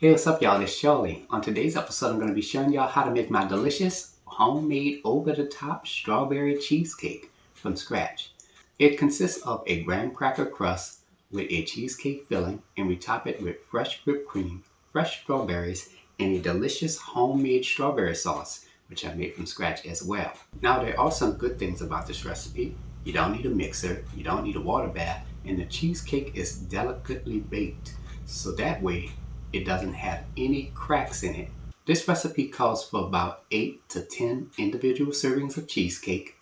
Hey, what's up, y'all? It's Charlie. On today's episode, I'm going to be showing y'all how to make my delicious homemade over-the-top strawberry cheesecake from scratch. It consists of a graham cracker crust with a cheesecake filling, and we top it with fresh whipped cream, fresh strawberries, and a delicious homemade strawberry sauce, which I made from scratch as well. Now, there are some good things about this recipe. You don't need a mixer, you don't need a water bath, and the cheesecake is delicately baked, so that way it doesn't have any cracks in it. This recipe calls for about 8 to 10 individual servings of cheesecake.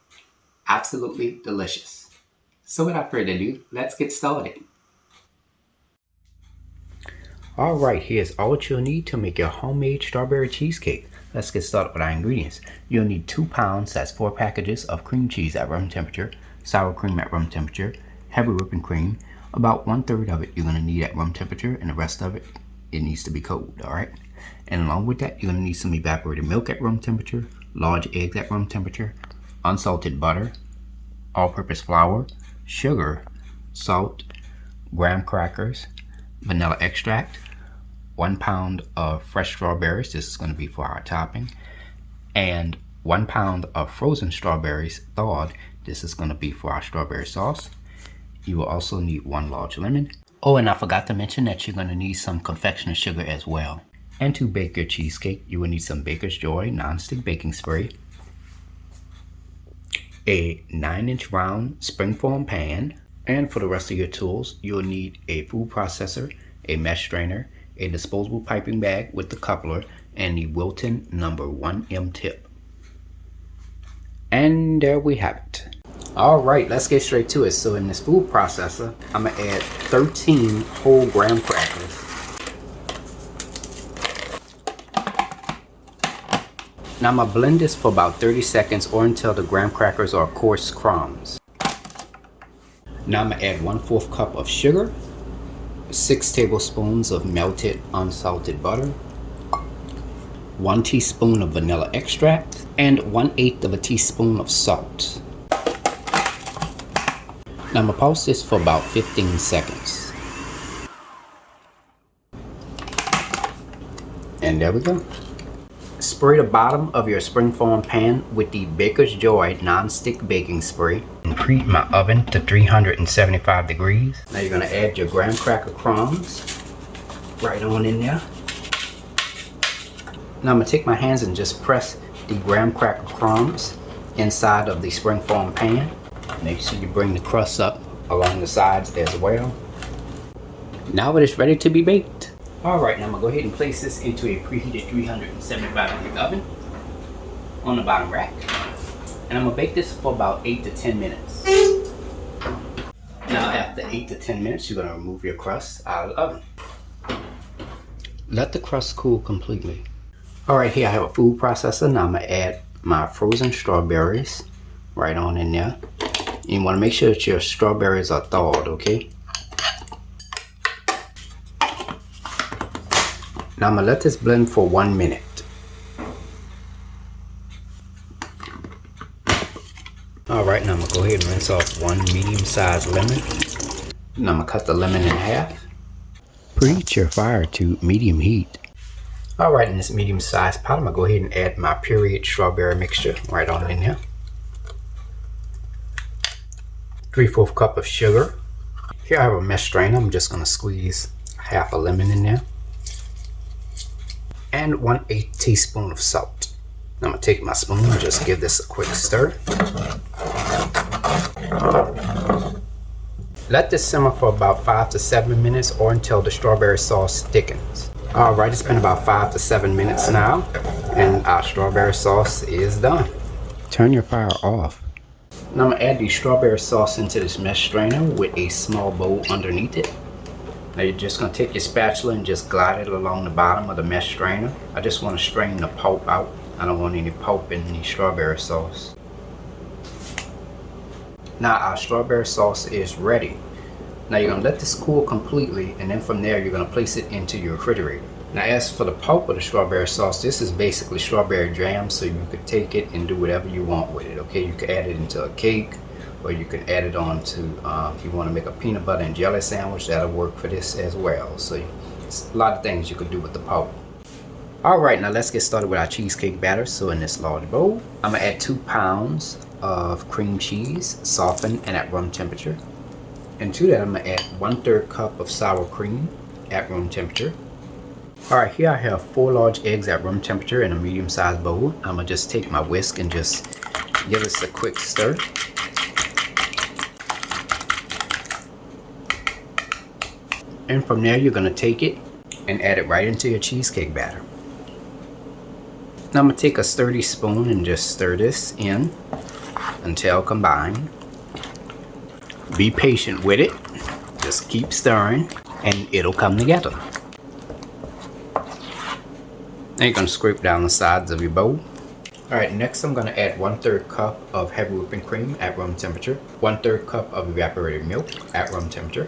Absolutely delicious. So without further ado, let's get started. Alright, here's all what you'll need to make your homemade strawberry cheesecake. Let's get started with our ingredients. You'll need 2 pounds, that's 4 packages of cream cheese at room temperature, sour cream at room temperature, heavy whipping cream. About 1/3 of it you're going to need at room temperature, and the rest of it needs to be cold, alright? And along with that, you're going to need some evaporated milk at room temperature, large eggs at room temperature, unsalted butter, all-purpose flour, sugar, salt, graham crackers, vanilla extract, 1 pound of fresh strawberries, this is going to be for our topping, and 1 pound of frozen strawberries thawed, this is going to be for our strawberry sauce. You will also need 1 large lemon. Oh, and I forgot to mention that you're going to need some confectioner sugar as well. And to bake your cheesecake, you will need some Baker's Joy non-stick baking spray, a 9-inch round springform pan, and for the rest of your tools, you'll need a food processor, a mesh strainer, a disposable piping bag with the coupler, and the Wilton number 1M tip. And there we have it. Alright, let's get straight to it. So in this food processor, I'm going to add 13 whole graham crackers. Now I'm going to blend this for about 30 seconds or until the graham crackers are coarse crumbs. Now I'm going to add 1/4 cup of sugar, 6 tablespoons of melted unsalted butter, 1 teaspoon of vanilla extract, and 1/8 of a teaspoon of salt. Now I'm going to pause this for about 15 seconds. And there we go. Spray the bottom of your springform pan with the Baker's Joy non-stick baking spray and preheat my oven to 375 degrees. Now you're going to add your graham cracker crumbs right on in there. Now I'm going to take my hands and just press the graham cracker crumbs inside of the springform pan. Make sure you bring the crust up along the sides as well. Now it is ready to be baked. Alright, now I'm going to go ahead and place this into a preheated 375 degree oven on the bottom rack. And I'm going to bake this for about 8 to 10 minutes. Now after 8 to 10 minutes, you're going to remove your crust out of the oven. Let the crust cool completely. Alright, here I have a food processor. Now I'm going to add my frozen strawberries right on in there. You want to make sure that your strawberries are thawed, okay? Now I'm going to let this blend for 1 minute. Alright, now I'm going to go ahead and rinse off 1 medium-sized lemon. Now I'm going to cut the lemon in half. Preheat your fire to medium heat. Alright, in this medium-sized pot, I'm going to go ahead and add my pureed strawberry mixture right on in here. 3/4 cup of sugar. Here I have a mesh strainer. I'm just going to squeeze half a lemon in there. And 1/8 teaspoon of salt. I'm going to take my spoon and just give this a quick stir. Let this simmer for about 5 to 7 minutes or until the strawberry sauce thickens. Alright, it's been about 5 to 7 minutes now, and our strawberry sauce is done. Turn your fire off. Now I'm going to add the strawberry sauce into this mesh strainer with a small bowl underneath it. Now you're just going to take your spatula and just glide it along the bottom of the mesh strainer. I just want to strain the pulp out. I don't want any pulp in the strawberry sauce. Now our strawberry sauce is ready. Now you're going to let this cool completely, and then from there you're going to place it into your refrigerator. Now as for the pulp of the strawberry sauce, this is basically strawberry jam, so you could take it and do whatever you want with it, okay? You could add it into a cake, or you can add it on to, if you want to make a peanut butter and jelly sandwich, that'll work for this as well. So There's a lot of things you could do with the powder. Alright, now let's get started with our cheesecake batter. So in this large bowl, I'm going to add 2 pounds of cream cheese, softened and at room temperature. And to that, I'm going to add 1/3 cup of sour cream at room temperature. Alright, here I have 4 large eggs at room temperature in a medium-sized bowl. I'm going to just take my whisk and just give this a quick stir. And from there, you're going to take it and add it right into your cheesecake batter. Now I'm going to take a sturdy spoon and just stir this in until combined. Be patient with it. Just keep stirring and it'll come together. Now you're going to scrape down the sides of your bowl. Alright, next I'm going to add 1/3 cup of heavy whipping cream at room temperature, 1/3 cup of evaporated milk at room temperature.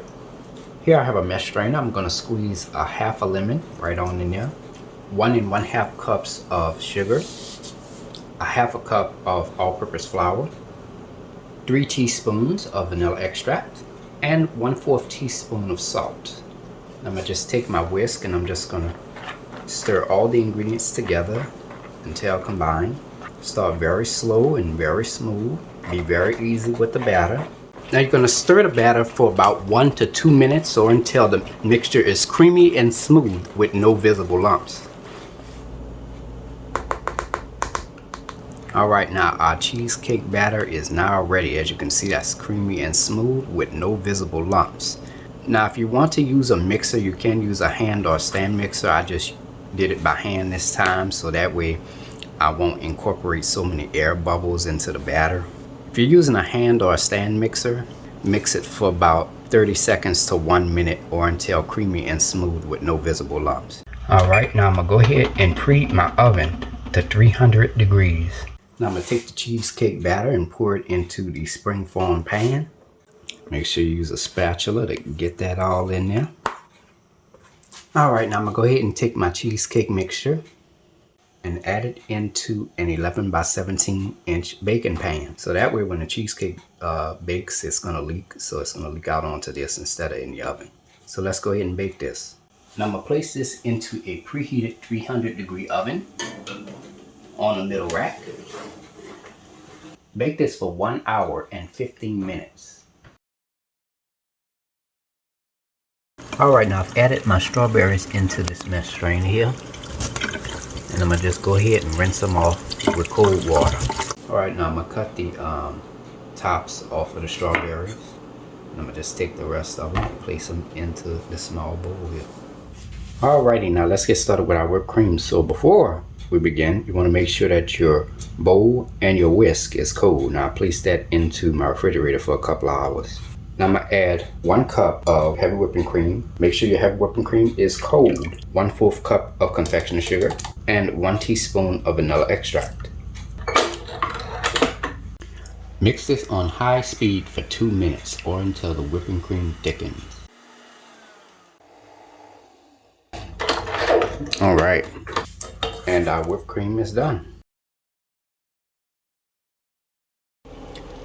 Here I have a mesh strainer. I'm going to squeeze a half a lemon right on in there, 1 1/2 cups of sugar, a half a cup of all-purpose flour, 3 teaspoons of vanilla extract, and 1/4 teaspoon of salt. I'm going to just take my whisk and I'm just going to stir all the ingredients together until combined. Start very slow and very smooth. Be very easy with the batter. Now you're going to stir the batter for about 1 to 2 minutes or until the mixture is creamy and smooth with no visible lumps. Alright, now our cheesecake batter is now ready. As you can see, that's creamy and smooth with no visible lumps. Now if you want to use a mixer, you can use a hand or stand mixer. I just did it by hand this time so that way I won't incorporate so many air bubbles into the batter. If you're using a hand or a stand mixer, mix it for about 30 seconds to 1 minute or until creamy and smooth with no visible lumps. Alright, now I'm going to go ahead and preheat my oven to 300 degrees. Now I'm going to take the cheesecake batter and pour it into the springform pan. Make sure you use a spatula to get that all in there. Alright, now I'm going to go ahead and take my cheesecake mixture and add it into an 11 by 17 inch baking pan. So that way when the cheesecake bakes, it's going to leak. So it's going to leak out onto this instead of in the oven. So let's go ahead and bake this. Now I'm going to place this into a preheated 300 degree oven on the middle rack. Bake this for 1 hour and 15 minutes. Alright, now I've added my strawberries into this mesh strainer here. And I'm going to just go ahead and rinse them off with cold water. Alright, now I'm going to cut the tops off of the strawberries. And I'm going to just take the rest of them and place them into the small bowl here. Alrighty, now let's get started with our whipped cream. So before we begin, you want to make sure that your bowl and your whisk is cold. Now I place that into my refrigerator for a couple of hours. Now I'm going to add 1 cup of heavy whipping cream. Make sure your heavy whipping cream is cold. 1/4 cup of confectioner sugar and 1 teaspoon of vanilla extract. Mix this on high speed for 2 minutes or until the whipping cream thickens. Alright, and our whipped cream is done.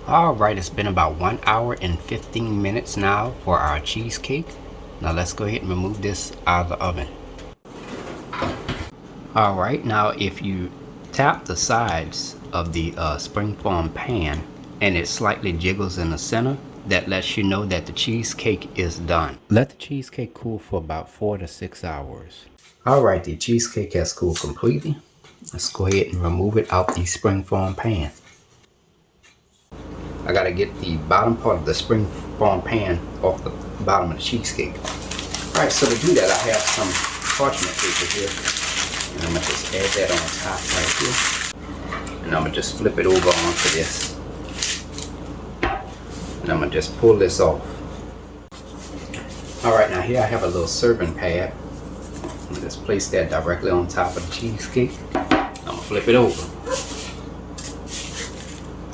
Alright, it's been about 1 hour and 15 minutes now for our cheesecake. Now let's go ahead and remove this out of the oven. Alright, now if you tap the sides of the springform pan and it slightly jiggles in the center, that lets you know that the cheesecake is done. Let the cheesecake cool for about 4 to 6 hours. Alright, the cheesecake has cooled completely. Let's go ahead and remove it out the springform pan. I gotta get the bottom part of the springform pan off the bottom of the cheesecake. Alright, so to do that, I have some parchment paper here. And I'm gonna just add that on top right here. And I'm gonna just flip it over onto this. And I'm gonna just pull this off. Alright, now here I have a little serving pad. I'm gonna just place that directly on top of the cheesecake. I'm gonna flip it over.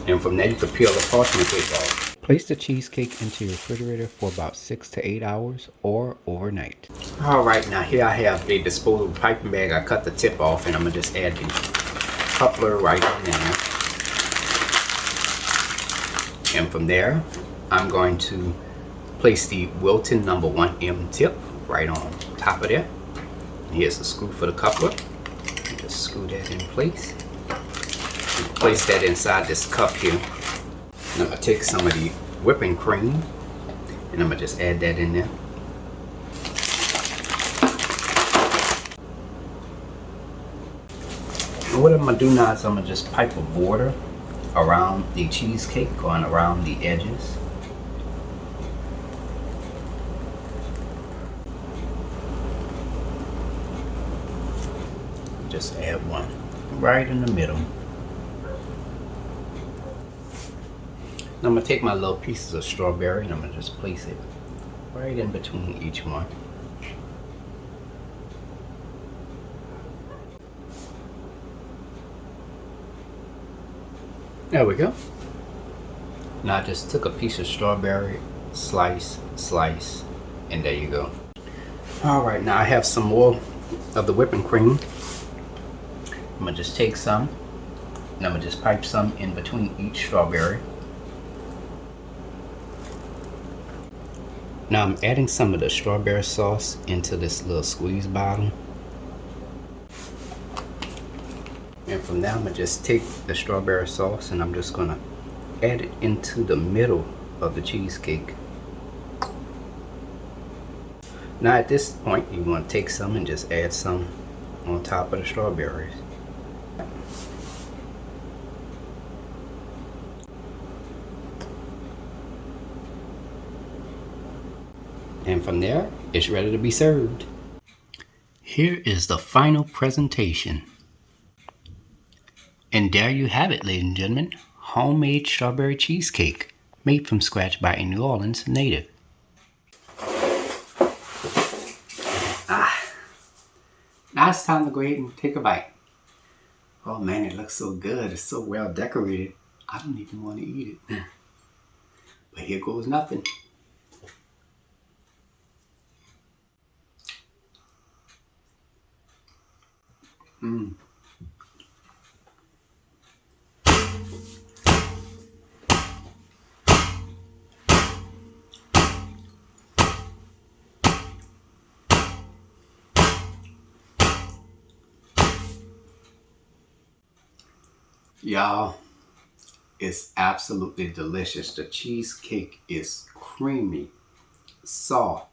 And from there you can peel the parchment paper off. Place the cheesecake into your refrigerator for about 6 to 8 hours or overnight. Alright, now here I have a disposable piping bag. I cut the tip off and I'm gonna just add the coupler right in there. And from there, I'm going to place the Wilton No. 1M tip right on. top of there. Here's a screw for the coupler. Just screw that in place. Place that inside this cup here. And I'm going to take some of the whipping cream and I'm going to just add that in there. And what I'm going to do now is I'm going to just pipe a border around the cheesecake, going around the edges. Just add one right in the middle. Now I'm going to take my little pieces of strawberry and I'm going to just place it right in between each one. There we go. Now I just took a piece of strawberry, slice, and there you go. Alright, now I have some more of the whipping cream. I'm going to just take some and I'm going to just pipe some in between each strawberry. Now I'm adding some of the strawberry sauce into this little squeeze bottle. And from there I'm going to just take the strawberry sauce and I'm just going to add it into the middle of the cheesecake. Now at this point you want to take some and just add some on top of the strawberries. And from there, it's ready to be served. Here is the final presentation. And there you have it, ladies and gentlemen. Homemade strawberry cheesecake made from scratch by a New Orleans native. Now it's time to go ahead and take a bite. Oh man, it looks so good. It's so well decorated. I don't even want to eat it. But here goes nothing. Y'all, it's absolutely delicious. The cheesecake is creamy, soft,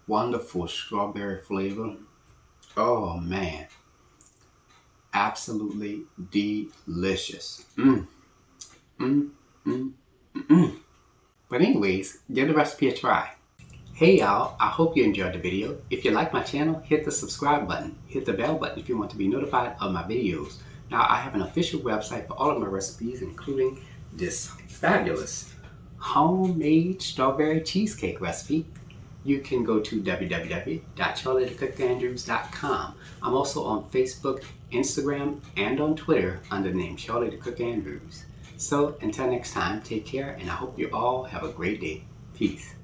wonderful strawberry flavor. Oh man, absolutely delicious. But anyways, give the recipe a try. Hey y'all, I hope you enjoyed the video. If you like my channel, hit the subscribe button. Hit the bell button if you want to be notified of my videos. Now I have an official website for all of my recipes, including this fabulous homemade strawberry cheesecake recipe. You can go to www.charliethecookandrews.com. I'm also on Facebook, Instagram, and on Twitter under the name Charlie the Cook Andrews. So until next time, take care, and I hope you all have a great day. Peace.